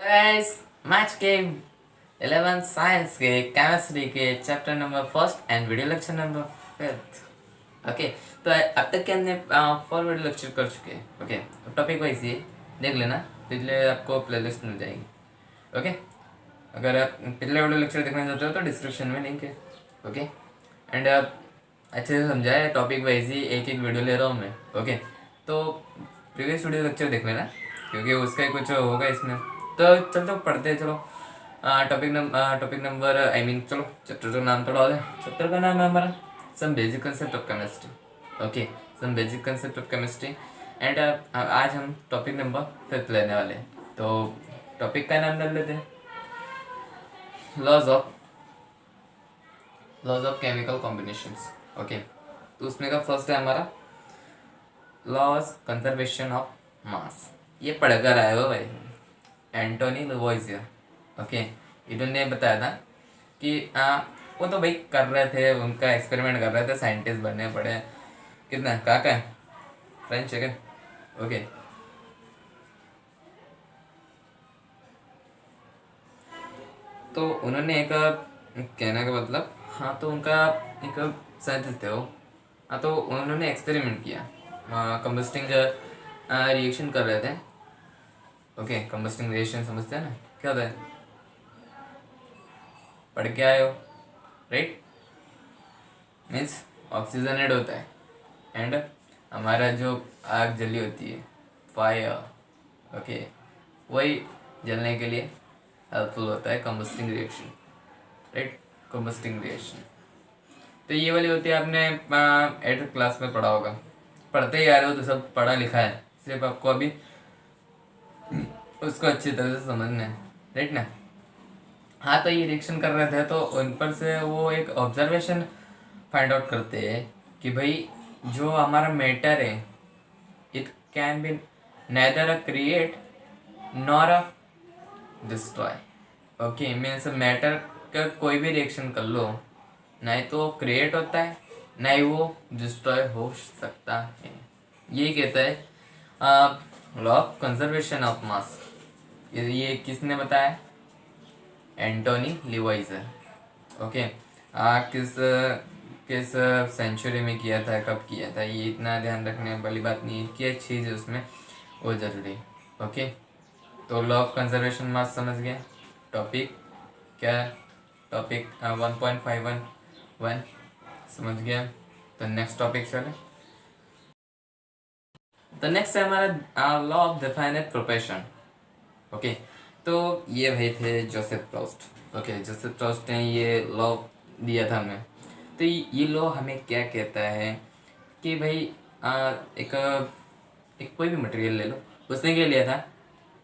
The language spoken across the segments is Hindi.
गाइस, मैच के 11 साइंस के केमिस्ट्री के chapter number first and video lecture number fifth. Okay, तो अब तक के हमने 4 वीडियो लेक्चर कर चुके हैं। ओके, टॉपिक वाइज ये देख लेना, पिछले आपको प्लेलिस्ट मिल जाएगी। ओके, अगर आप पिछले वीडियो लेक्चर देखना चाहते हो तो डिस्क्रिप्शन में लिंक है। ओके, एंड आप अच्छे से समझाए, टॉपिक वाइज ही एक एक वीडियो ले रहा हूँ मैं। ओके, तो प्रीवियस वीडियो लेक्चर देख लेना क्योंकि उसका ही कुछ होगा इसमें। तो चलो पढ़ते हैं, चलो टॉपिक नंबर आई मीन चलो चैप्टर का नाम थोड़ा है। चैप्टर का नाम है हमारा some basic concept of chemistry. Okay, some basic concept of chemistry and आज हम टॉपिक नंबर 5 लेने वाले हैं। तो टॉपिक का नाम डाल लेते हैं, laws of chemical combinations. Okay, तो उसमें का फर्स्ट है हमारा लॉज कंजर्वेशन ऑफ मास। ये पढ़कर आया हो भाई, एंटोनी लुवोइसियर। ओके, इन्होंने बताया था कि वो तो भाई कर रहे थे, उनका एक्सपेरिमेंट कर रहे थे, साइंटिस्ट बनने पड़े। कितना का है फ्रेंच है क्या? ओके, तो उन्होंने एक कहने का मतलब, हाँ तो उनका एक साइंटिस्ट थे वो। हाँ तो उन्होंने एक्सपेरिमेंट किया, कंबस्टिंग रिएक्शन कर रहे थे। ओके, कंबस्टिंग रिएक्शन समझते हैं ना क्या होता है? पढ़ के आए हो राइट? मीन्स ऑक्सीजन ऐड होता है एंड हमारा जो आग जली होती है, फायर। ओके, वही जलने के लिए हेल्पफुल होता है कंबस्टिंग रिएक्शन, राइट? कंबस्टिंग रिएक्शन तो ये वाली होती है, आपने 8th क्लास में पढ़ा होगा, पढ़ते ही आ रहे हो तो सब पढ़ा लिखा है, सिर्फ आपको अभी उसको अच्छी तरह से समझना है, राइट ना? हाँ, तो ये रिएक्शन कर रहे थे तो उन पर से वो एक ऑब्जर्वेशन फाइंड आउट करते हैं कि भाई जो हमारा मैटर है, it can be neither a create nor a destroy. Okay, means matter का कोई भी रिएक्शन कर लो, ना ही तो क्रिएट होता है ना ही वो डिस्ट्रॉय हो सकता है। ये कहता है law of conservation of mass. ये किसने बताया? एंटोनी लिवाइजर। ओके, किस किस सेंचुरी में किया था, कब किया था, ये इतना ध्यान रखने वाली बात नहीं है, क्या चीज़ है उसमें वो जरूरी। ओके, तो लॉ ऑफ कंजर्वेशन मास समझ गए। टॉपिक क्या है? टॉपिक 1.511 समझ गया। तो नेक्स्ट टॉपिक चले। तो नेक्स्ट है हमारा लॉ ऑफ डेफिनेट प्रोपेशन। ओके, तो ये भाई थे Joseph Proust. Okay, Joseph Proust ने ये लॉ दिया था हमें। तो ये लॉ हमें क्या कहता है कि भाई एक एक कोई भी मटेरियल ले लो, उसने क्या लिया था?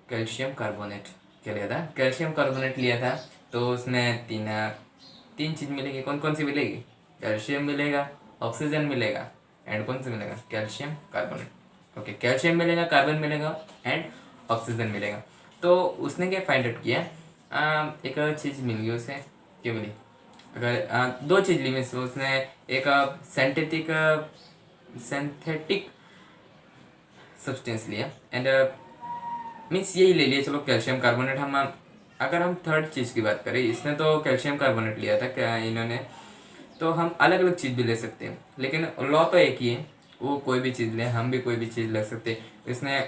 Calcium carbonate. क्या लिया था? कैल्शियम कार्बोनेट लिया था। तो उसमें तीन चीज़ मिलेगी। कौन कौन सी मिलेगी? कैल्शियम मिलेगा, ऑक्सीजन मिलेगा एंड कौन सी मिलेगा? Calcium carbonate. ओके, कैल्शियम मिलेगा, कार्बन मिलेगा एंड ऑक्सीजन मिलेगा। तो उसने क्या फाइंड आउट किया? एक चीज़ मिल गई उसे, क्या मिली? अगर दो चीज़ ली मीन्स उसने एक सिंथेटिक सब्सटेंस लिया एंड मीन्स यही ले लिया, चलो कैल्शियम कार्बोनेट। हम अगर हम थर्ड चीज़ की बात करें, इसने तो कैल्शियम कार्बोनेट लिया था क्या इन्होंने, तो हम अलग अलग चीज़ भी ले सकते हैं, लेकिन लॉ तो एक ही है, वो कोई भी चीज़ ले, हम भी कोई भी चीज़ ले सकते हैं। इसने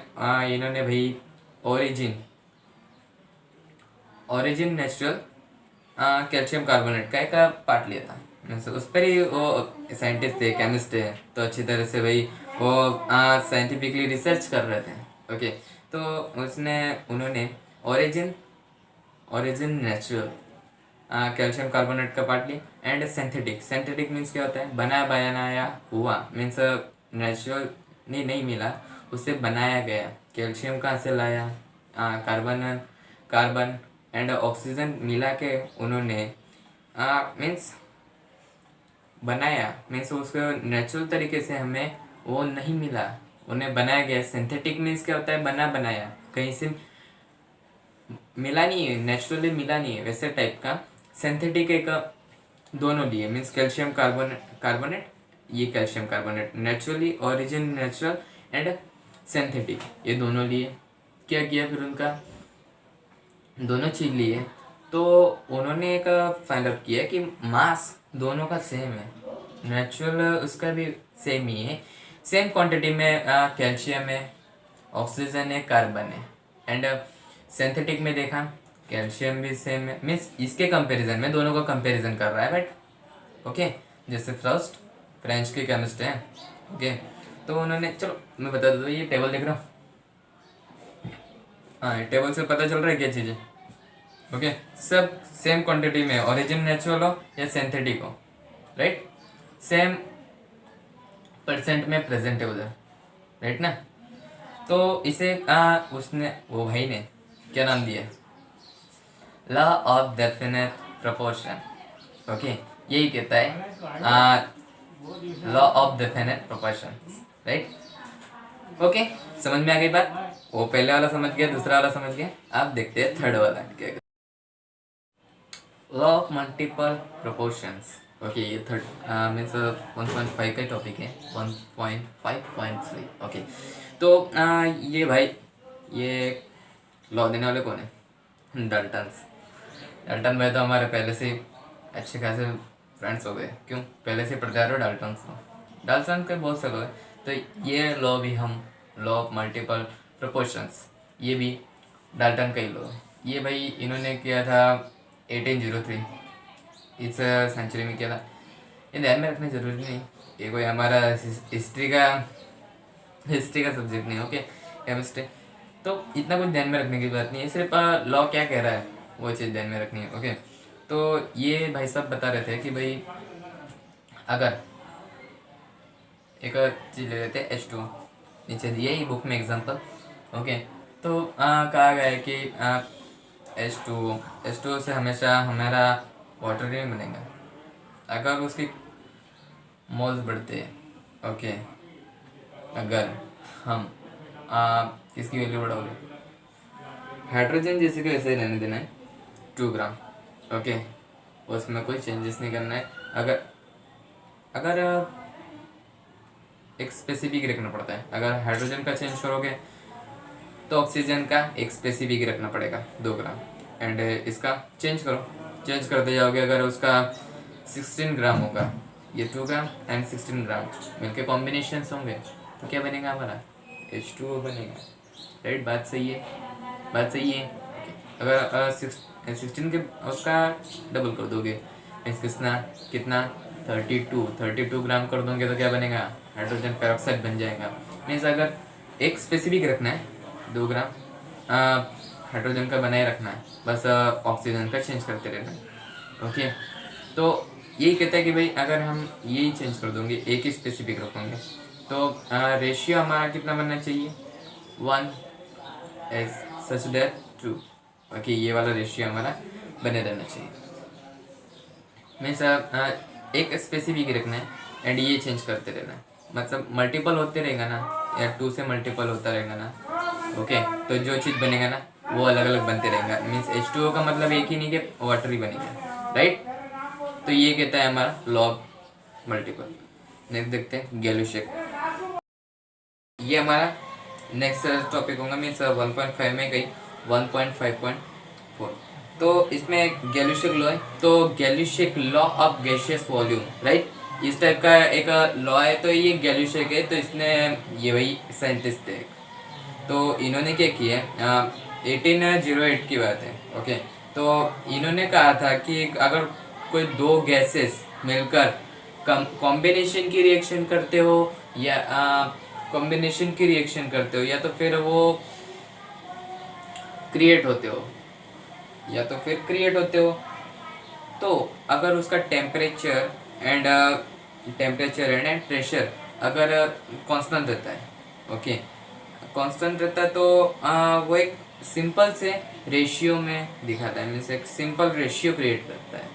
इन्होंने भाई ओरिजिन नेचुरल कैल्शियम कार्बोनेट का एक पार्ट लिया था। मीन्स उस पर ही वो साइंटिस्ट थे, केमिस्ट है, तो अच्छी तरह से भाई वो साइंटिफिकली रिसर्च कर रहे थे। ओके, तो उन्होंने origin origin natural calcium carbonate का पार्ट लिया एंड सिंथेटिक मीन्स क्या होता है? बनाया बनाया हुआ, मीन्स नेचुरल नहीं मिला, उससे बनाया गया। कैल्शियम कहाँ से लाया? कार्बन कार्बन एंड ऑक्सीजन मिला के उन्होंने मीन्स बनाया, मीन्स उसको नेचुरल तरीके से हमें वो नहीं मिला, उन्हें बनाया गया। सिंथेटिक मीन्स क्या होता है? बना बनाया, कहीं से मिला नहीं है, नेचुरली मिला नहीं है, वैसे टाइप का। सिंथेटिक एक दोनों लिए, मीन्स कैल्शियम कार्बोनेट, ये calcium carbonate naturally, origin natural and synthetic, ये दोनों लिए। क्या किया फिर उनका? दोनों चीज ली है, तो उन्होंने एक फाइंड आउट किया कि मास दोनों का सेम है, नेचुरल उसका भी सेम ही है, सेम क्वांटिटी में कैल्शियम है, ऑक्सीजन है, कार्बन है। एंड सिंथेटिक में देखा कैल्शियम भी सेम है, मीन्स इसके कंपैरिजन में दोनों का कंपैरिजन कर रहा है बट ओके। जैसे फर्स्ट फ्रेंच के केमिस्ट हैं, ओके, तो उन्होंने, चलो मैं बता दूँ, ये टेबल देख रहा हूँ, हाँ टेबल से पता चल रहा है क्या चीज़ है, ओके। सब सेम क्वांटिटी में, ओरिजिन नेचुरल हो या सिंथेटिक हो, राइट, सेम परसेंट में प्रेजेंट है उधर, राइट ना। तो इसे उसने, वो भाई ने क्या नाम दिया, law of definite proportion, okay, यही कहता है law of definite proportion, right. Okay, समझ में आ गई बात, वो पहले वाला समझ गया, दूसरा वाला समझ गया, अब देखते हैं थर्ड वाला क्या। Law of multiple proportions, okay, ये थर्ड मीन्स 1.5 का टॉपिक है, 1.5.3, ओके। तो ये भाई, ये लॉ देने वाले कौन है, डाल्टन्स। डाल्टन भाई तो हमारे पहले से ही अच्छे खासे फ्रेंड्स हो गए, क्यों, पहले से पढ़ते आ रहे हो डाल्टन्स को, डाल्टन के बहुत से लोग हैं। तो ये लॉ भी हम, लॉ ऑफ मल्टीपल प्रोपोर्शंस, ये भी डाल्टन का ही लॉ है। ये भाई इन्होंने किया था 1803, इस सेंचुरी में किया था। ये ध्यान में रखना जरूरी नहीं, ये कोई हमारा हिस्ट्री का सब्जेक्ट नहीं, ओके, केमिस्ट्री, तो इतना कुछ ध्यान में रखने की बात नहीं है, सिर्फ लॉ क्या कह रहा है वो चीज़ ध्यान में रखनी है, ओके। तो ये भाई साहब बता रहे थे कि भाई अगर एक चीज़ ले लेते हैं H2, नीचे दिए ही बुक में एग्जांपल, ओके। तो कहा गया है कि H2 से हमेशा हमारा वाटर नहीं बनेगा, अगर उसकी मोल्स बढ़ते हैं, ओके, अगर हम इसकी वैल्यू बढ़ाओगे, हाइड्रोजन जैसे कि वैसे ही रहने देना है 2 ग्राम, ओके, उसमें कोई चेंजेस नहीं करना है। अगर एक स्पेसिफिक रखना पड़ता है, अगर हाइड्रोजन का चेंज करोगे तो ऑक्सीजन का एक स्पेसिफिक रखना पड़ेगा 2 ग्राम, एंड इसका चेंज करते जाओगे, अगर उसका 16 ग्राम होगा, ये 2 ग्राम एंड 16 ग्राम मिलके कॉम्बिनेशन होंगे, तो क्या बनेगा हमारा, H2O बनेगा, राइट। बात सही है। अगर 16 के उसका डबल कर दोगे, कितना 32 ग्राम कर दोगे तो क्या बनेगा, हाइड्रोजन पेरोक्साइड बन जाएगा। मीन्स अगर एक स्पेसिफिक रखना है 2 ग्राम हाइड्रोजन का बनाए रखना है, बस ऑक्सीजन का चेंज करते रहना है, ओके। तो यही कहता है कि भाई अगर हम यही चेंज कर दोगे, एक ही स्पेसिफिक रखोगे, तो रेशियो हमारा कितना बनना चाहिए, 1 एज सच दैट 2, ओके, ये वाला रेशियो हमारा बने रहना चाहिए। मीन्स एक स्पेसिफिक रखना है एंड ये चेंज करते रहना है, मतलब मल्टीपल होते रहेगा ना, या 2 से मल्टीपल होता रहेगा ना, ओके, तो जो चीज़ बनेगा ना वो अलग अलग बनते रहेगा। मीन्स H2O का मतलब एक ही नहीं कि वाटर ही बनेगा, राइट। तो ये कहता है हमारा लॉ ऑफ मल्टीपल। नेक्स्ट देखते हैं गैल्यूशेक, ये हमारा नेक्स्ट टॉपिक होगा, मीन्स 1.5 में गई 1.5.4। तो इसमें गैल्यूशेक लॉ है, तो Gay Lussac law of gaseous volume, right, इस टाइप का एक लॉ है। तो ये गैल्यूशेक है, तो इसने, ये वही साइंटिस्ट है, तो इन्होंने क्या किया, 1808 की बात है, ओके। तो इन्होंने कहा था कि अगर कोई 2 गैसेस मिलकर कॉम्बिनेशन की रिएक्शन करते हो, या या तो फिर वो क्रिएट होते हो, तो अगर उसका टेम्परेचर एंड प्रेशर अगर कांस्टेंट रहता है, ओके, कांस्टेंट रहता है, तो वो एक सिंपल से रेशियो में दिखाता है, मीन्स एक सिंपल रेशियो क्रिएट करता है,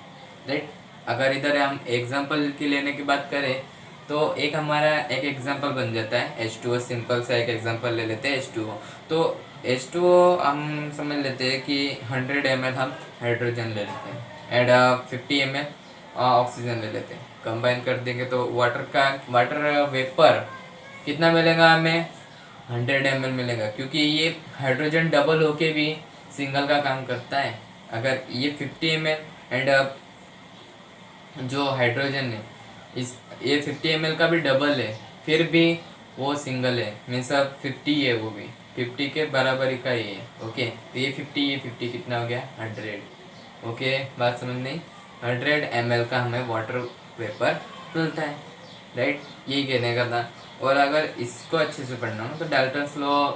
राइट। अगर इधर हम एग्जांपल की लेने की बात करें, तो एक हमारा एक एग्जांपल बन जाता है H2O, सिंपल सा एक एग्जांपल ले लेते हैं H2O। तो H2O हम समझ लेते हैं कि 100 ml हम हाइड्रोजन ले लेते हैं एंड 50 ml ऑक्सीजन ले लेते हैं, कंबाइन कर देंगे तो वाटर वेपर कितना मिलेगा हमें, 100 ml मिलेगा, क्योंकि ये हाइड्रोजन डबल होके भी सिंगल का काम करता है। अगर ये 50 ml एंड जो हाइड्रोजन है इस ये 50 ml का भी डबल है, फिर भी वो सिंगल है, मीन्स अब 50 है, वो भी 50 के बराबरी का ये है। ओके, तो ये 50, ये 50 कितना हो गया 100। ओके, बात समझ नहीं। 100 ml का हमें वाटर वेपर मिलता है, राइट, यही कहने का था। और अगर इसको अच्छे से पढ़ना हो तो डाल्टन्स लॉ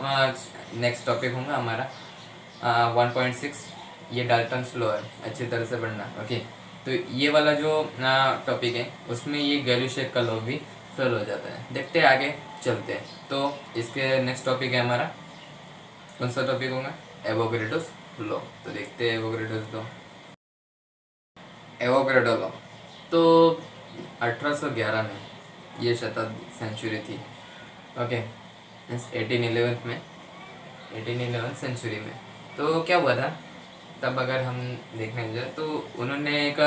नेक्स्ट टॉपिक होगा हमारा 1.6, ये डाल्टन्स लॉ है, अच्छी तरह से पढ़ना। ओके, तो ये वाला जो टॉपिक है उसमें ये गैल्यूशेक का लॉ भी सॉल्व हो जाता है। देखते हैं आगे चलते हैं। तो इसके नेक्स्ट टॉपिक है हमारा, कौन सा टॉपिक होगा, एवोगैड्रोस लॉ। तो देखते हैं एवोगैड्रोस लॉ। एवोगैड्रो लॉ तो 1811 में ये शताब्दी सेंचुरी थी। ओके, 1811 में, 1811 सेंचुरी में। तो क्या हुआ था तब, अगर हम देखने जाए तो उन्होंने एक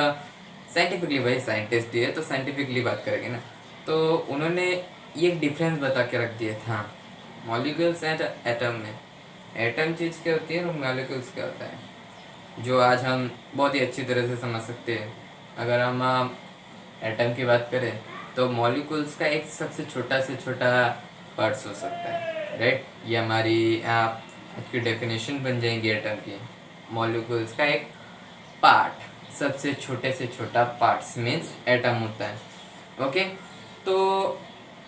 साइंटिफिकली, भाई साइंटिस्ट ही है तो साइंटिफिकली बात करेंगे ना, तो उन्होंने ये डिफरेंस बता के रख दिया था मॉलिक्यूल्स एंड एटम में। एटम चीज़ क्या होती है और मॉलिक्यूल्स क्या होता है, जो आज हम बहुत ही अच्छी तरह से समझ सकते हैं। अगर हम एटम की बात करें तो मॉलिक्यूल्स का एक सबसे छोटा से छोटा पार्ट्स हो सकता है, राइट, ये हमारी आपकी डेफिनेशन बन जाएंगी एटम की। मॉलिक्यूल्स का एक पार्ट, सबसे छोटे से छोटा पार्ट्स मीन्स एटम होता है। ओके, तो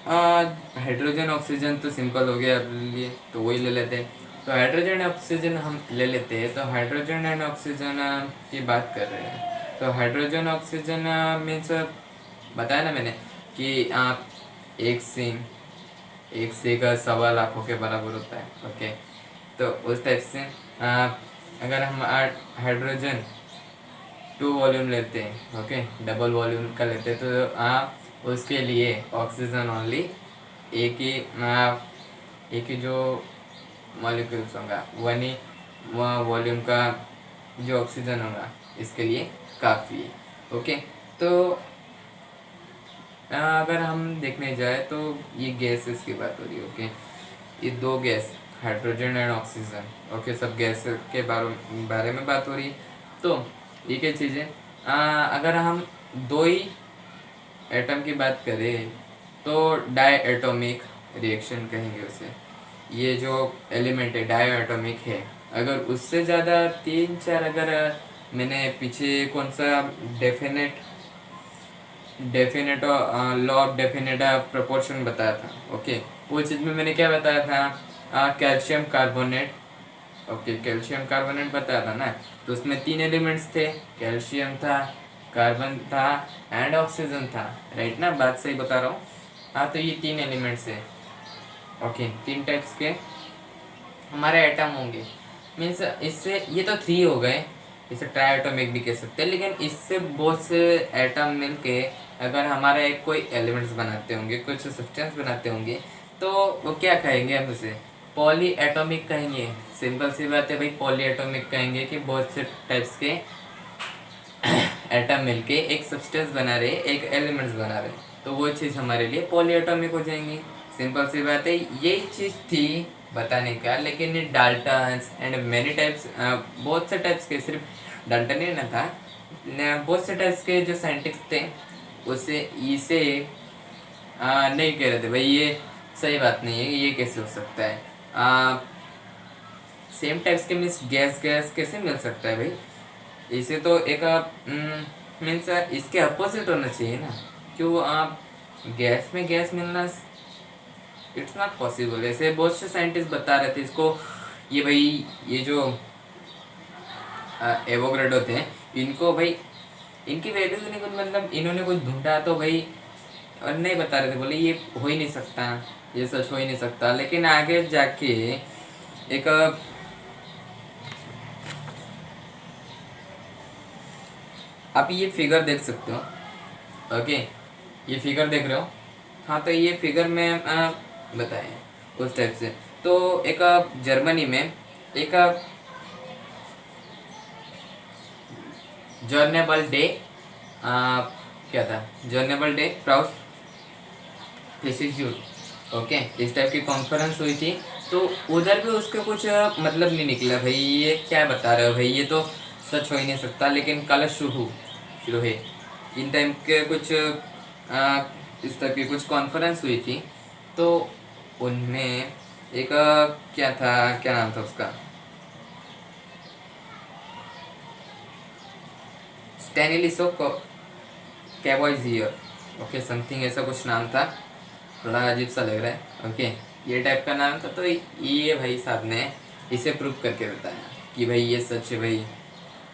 हाइड्रोजन ऑक्सीजन तो सिंपल हो गया अपने लिए, तो वही ले लेते हैं। तो हाइड्रोजन ऑक्सीजन हम ले लेते हैं, तो हाइड्रोजन एंड ऑक्सीजन की बात कर रहे हैं। तो हाइड्रोजन ऑक्सीजन मीन्स बताया ना मैंने कि आप एक सी का 1.25 लाखों के बराबर होता है। ओके, तो उस टाइप से अगर हम हाइड्रोजन 2 वॉल्यूम लेते हैं, ओके, डबल वॉल्यूम का लेते हैं, तो उसके लिए ऑक्सीजन ओनली एक ही जो मॉलिक्यूल्स होगा वन ही वॉल्यूम का जो ऑक्सीजन होगा इसके लिए काफ़ी है। ओके, तो अगर हम देखने जाए तो ये गैसेस की बात हो रही है। ओके, ये 2 gas hydrogen and oxygen, okay, सब गैस के बारे में बात हो रही है। तो ये क्या चीज़ है, अगर हम 2 ही एटम की बात करें तो डाई एटॉमिक रिएक्शन कहेंगे उसे। ये जो एलिमेंट है डाई एटॉमिक है, अगर उससे ज़्यादा 3-4, अगर मैंने पीछे कौन सा definite law of definite proportion बताया था। ओके, वो चीज़ में मैंने क्या बताया था, calcium carbonate. Okay, calcium carbonate बताया था ना, तो उसमें 3 एलिमेंट्स थे, कैल्शियम था, कार्बन था एंड ऑक्सीजन था, राइट ना, बात सही बता रहा हूँ। हाँ, तो ये 3 एलिमेंट्स है। ओके, 3 टाइप्स के हमारे एटम होंगे, मीन्स इससे ये तो 3 हो गए, इसे ट्राई एटॉमिक भी कह सकते हैं, लेकिन इससे बहुत से एटम मिलके अगर हमारा एक कोई एलिमेंट्स बनाते होंगे, कुछ सब्सटेंस बनाते होंगे, तो वो क्या कहेंगे हम उसे, पॉली एटॉमिक कहेंगे। सिंपल सी बात है भाई, पॉली एटॉमिक कहेंगे कि बहुत से टाइप्स के एटम मिलके एक सब्सटेंस बना रहे, एक एलिमेंट्स बना रहे, तो वो चीज़ हमारे लिए पॉली एटॉमिक हो जाएंगी। सिंपल सी बात है, यही चीज़ थी बताने का, लेकिन ये डाल्टन्स एंड मेनी टाइप्स, बहुत से टाइप्स के, सिर्फ डाल्टन ही ना था, बहुत से टाइप्स के जो साइंटिस्ट थे उसे इसे नहीं कह रहे थे भाई ये सही बात नहीं है, ये कैसे हो सकता है, सेम टाइप्स के मीन्स गैस कैसे मिल सकता है भाई, इसे तो एक मीन्स इसके अपोजिट होना चाहिए ना, क्यों आप गैस में गैस मिलना, इट्स नॉट पॉसिबल। ऐसे बहुत से साइंटिस्ट बता रहे थे इसको, ये भाई ये जो एवोगैड्रो थे, इनको भाई इनकी वैल्यू नहीं कुछ, मतलब इन्होंने कुछ ढूंढा तो भाई, और नहीं बता रहे थे, बोले ये हो ही नहीं सकता, ये सच हो ही नहीं सकता। लेकिन आगे जाके एक आप ये फिगर देख सकते हो। ओके, ये फिगर देख रहे हो, हाँ, तो ये फिगर में बताए उस टाइप से। तो एक जर्मनी में एक जर्नेबल डे, क्या था, जर्नेबल डे फ्राउस फिजिक्स, ओके, इस टाइप की कॉन्फ्रेंस हुई थी तो उधर भी उसके कुछ मतलब नहीं निकला भाई, ये क्या बता रहे हो भाई, ये तो सच हो ही नहीं सकता। लेकिन कल शुरू शुरू है इन टाइम के कुछ इस तरह की कुछ कॉन्फ्रेंस हुई थी। तो उनमें एक क्या था, क्या नाम था उसका, स्टैनिलिसो कैबॉइजियर, ओके समथिंग ऐसा कुछ नाम था, थोड़ा अजीब सा लग रहा है। ओके, ये टाइप का नाम था। तो ये भाई साहब ने इसे प्रूव करके बताया कि भाई ये सच है भाई।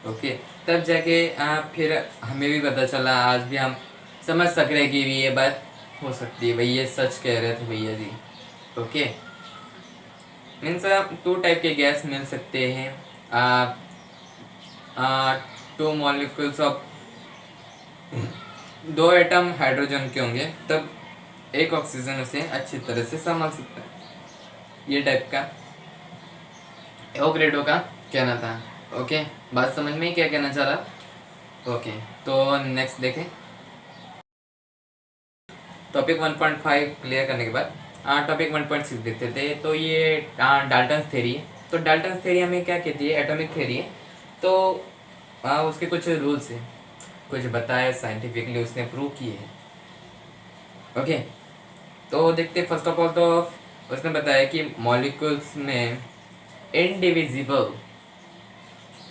ओके, तब जाके फिर हमें भी पता चला, आज भी हम समझ सक रहे कि भी ये बात हो सकती है भाई, ये सच कह रहे थे भैया जी। ओके, मीन्स टू टाइप के गैस मिल सकते हैं, टू मॉलिक्यूल्स ऑफ, दो एटम हाइड्रोजन के होंगे तब एक ऑक्सीजन उसे अच्छी तरह से संभाल सकता है। ये टाइप का एवोगैड्रो का कहना था। ओके, बात समझ में ही क्या कहना चाह रहा। ओके, तो नेक्स्ट देखें, टॉपिक 1.5 क्लियर करने के बाद टॉपिक 1.6 देखते थे। तो ये डाल्टन्स थ्योरी है। तो डाल्टन्स थ्योरी हमें क्या कहती है, एटॉमिक थ्योरी है। तो उसके कुछ रूल्स हैं, कुछ बताया साइंटिफिकली उसने प्रूव किए हैं। ओके, तो देखते फर्स्ट ऑफ ऑल तो उसने बताया कि मॉलिक्यूल्स में इनडिविजिबल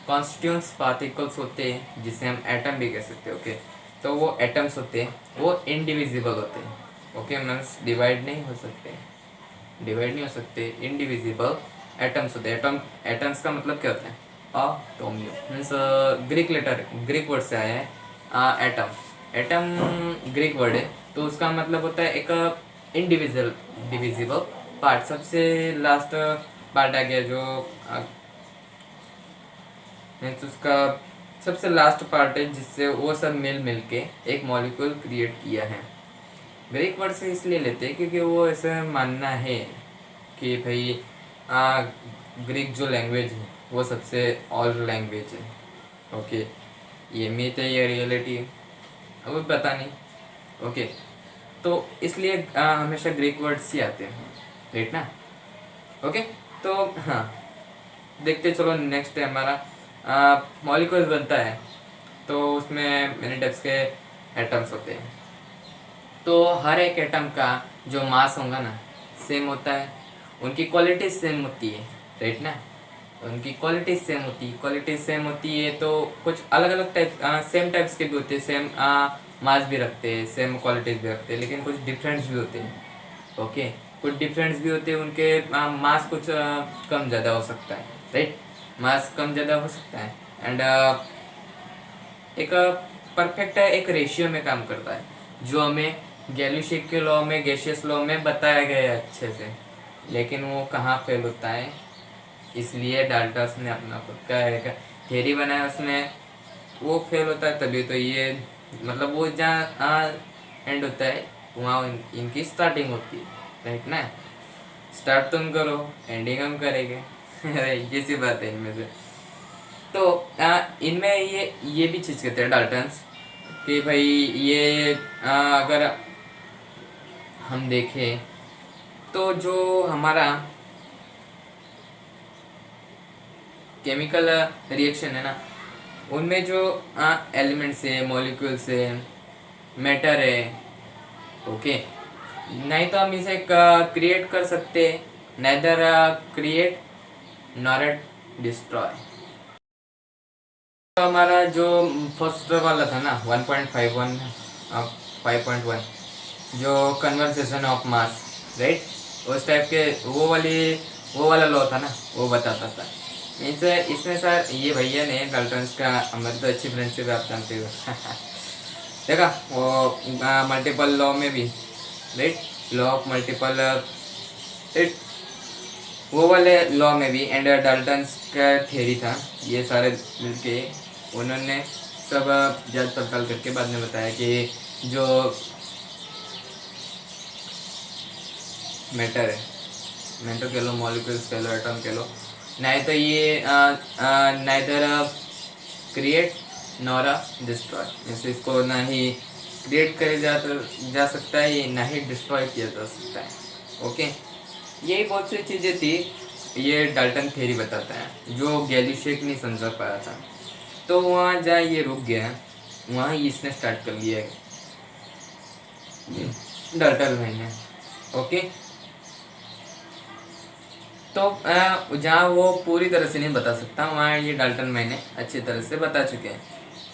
कॉन्स्टिट्यूंट्स पार्टिकल्स होते हैं, जिसे हम एटम भी कह सकते हैं। ओके, तो वो एटम्स होते हैं, वो इनडिविजिबल होते हैं। ओके, मीन्स डिवाइड नहीं हो सकते, डिवाइड नहीं हो सकते, इनडिविजिबल एटम्स होते हैं। एटम्स का मतलब क्या होता है, अटोमियो, मीन्स ग्रीक वर्ड से आया है एटम। एटम ग्रीक वर्ड है, तो उसका मतलब होता है एक डिविजिबल पार्ट। सबसे लास्ट पार्ट आ गया जो मीन्स उसका सबसे लास्ट पार्ट है, जिससे वो सब मिल के एक मॉलिक्यूल क्रिएट किया है। ग्रीक वर्ड से इसलिए लेते हैं क्योंकि वो ऐसा मानना है कि भाई ग्रीक जो लैंग्वेज है वो सबसे ओल्ड लैंग्वेज है। ओके, ये मिथ है ये रियलिटी है, अब पता नहीं। ओके, तो इसलिए हमेशा ग्रीक वर्ड्स ही आते हैं, राइट ना। ओके, तो हाँ देखते चलो, नेक्स्ट है हमारा मॉलिक्यूल बनता है। तो उसमें मेनी टाइप्स के एटम्स होते हैं। तो हर एक एटम का जो मास होगा ना सेम होता है, उनकी क्वालिटी सेम होती है, राइट ना। उनकी क्वालिटी सेम होती है, क्वालिटी सेम होती है। तो कुछ अलग अलग टाइप सेम टाइप्स के भी होते हैं, सेम मास भी रखते हैं, सेम क्वालिटीज भी रखते हैं, लेकिन कुछ डिफरेंस भी होते हैं। ओके, कुछ डिफरेंस भी होते हैं, उनके मास कुछ कम ज़्यादा हो सकता है, राइट। मास कम ज़्यादा हो सकता है एंड एक परफेक्ट एक रेशियो में काम करता है, जो हमें गैल्यूशिक के लॉ में, गैसियस लॉ में बताया गया है अच्छे से। लेकिन वो कहाँ फेल होता है, इसलिए डाल्टन्स ने अपना खुद का एक थ्योरी बनाया, उसमें वो फेल होता है। तभी तो ये मतलब वो जहाँ एंड होता है वहाँ इनकी स्टार्टिंग होती है, राइट ना। स्टार्ट तुम करो, एंडिंग हम करेंगे ये सी बात है इनमें से। तो इनमें ये भी चीज़ कहते हैं डाल्टन्स कि भाई ये अगर हम देखें तो जो हमारा केमिकल रिएक्शन है ना, उनमें जो एलिमेंट्स है, मॉलिक्यूल्स है, मैटर है, ओके, नहीं तो हम इसे क्रिएट कर सकते, नेदर क्रिएट नॉर डिस्ट्रॉय। तो हमारा जो फर्स्ट वाला था ना 1.51 5.1 जो कन्वर्सेशन ऑफ मास, राइट, उस टाइप के वो वाला लॉ था ना, वो बताता था। इसमें सर ये भैया ने डाल्टन्स का, हमारी तो अच्छी फ्रेंडशिप आप जानते हो देखा वो मल्टीपल लॉ में भी, right, law of multiple, right, वो वाले लॉ में भी एंड डाल्टन्स का थ्योरी था। ये सारे मिलके उन्होंने सब जांच पड़ताल करके बाद में बताया कि जो मैटर है, मैटर कह लो, मॉलिक्यूल्स कह लो, एटम कह लो, नहीं तो ये नाइदर क्रिएट नॉर डिस्ट्रॉय, जैसे इसको ना ही क्रिएट करे जा सकता है, ना ही डिस्ट्रॉय किया जा सकता है। ओके, यही बहुत सी चीज़ें थी, ये डाल्टन थ्योरी बताता है जो गैलीशियक नहीं समझा पाया था। तो वहाँ जहाँ ये रुक गया, वहाँ ही इसने स्टार्ट कर लिया डाल्टन भाई ने। ओके, तो जहाँ वो पूरी तरह से नहीं बता सकता, वहाँ ये डाल्टन भाई ने अच्छी तरह से बता चुके हैं।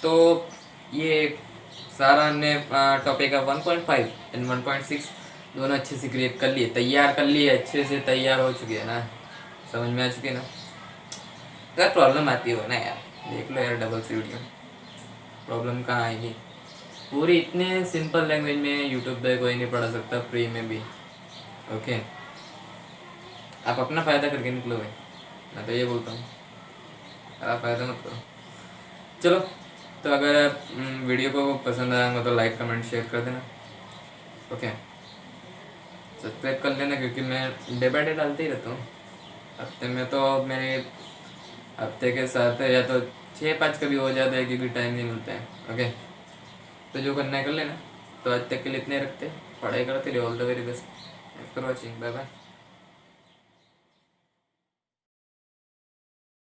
तो ये सारा हमने टॉपिक का 1.5 एंड 1.6 दोनों अच्छे से क्रिएट कर लिए, तैयार कर लिए, अच्छे से तैयार हो चुके हैं ना, समझ में आ चुके ना। अगर प्रॉब्लम आती हो ना यार, देख लो यार डबल सी वीडियो, प्रॉब्लम कहाँ आएगी। पूरी इतने सिंपल लैंग्वेज में यूट्यूब पे कोई नहीं पढ़ा सकता फ्री में भी। ओके, आप अपना फ़ायदा करके निकलो भाई, मैं तो ये बोलता हूँ, आप फ़ायदा मत करो। चलो, तो अगर वीडियो को पसंद आएगा तो लाइक कमेंट शेयर कर देना। ओके, सब्सक्राइब कर लेना, क्योंकि मैं डे बाय डे डालते ही रहता हूँ। हफ्ते में तो मेरे हफ्ते के साथ या तो 6-5 कभी हो जाता है, क्योंकि टाइम नहीं मिलता है। ओके, तो जो करना है कर लेना। तो आज तक के लिए इतने रखते, पढ़ाई करते रहे। All the very best, thanks for watching, bye bye.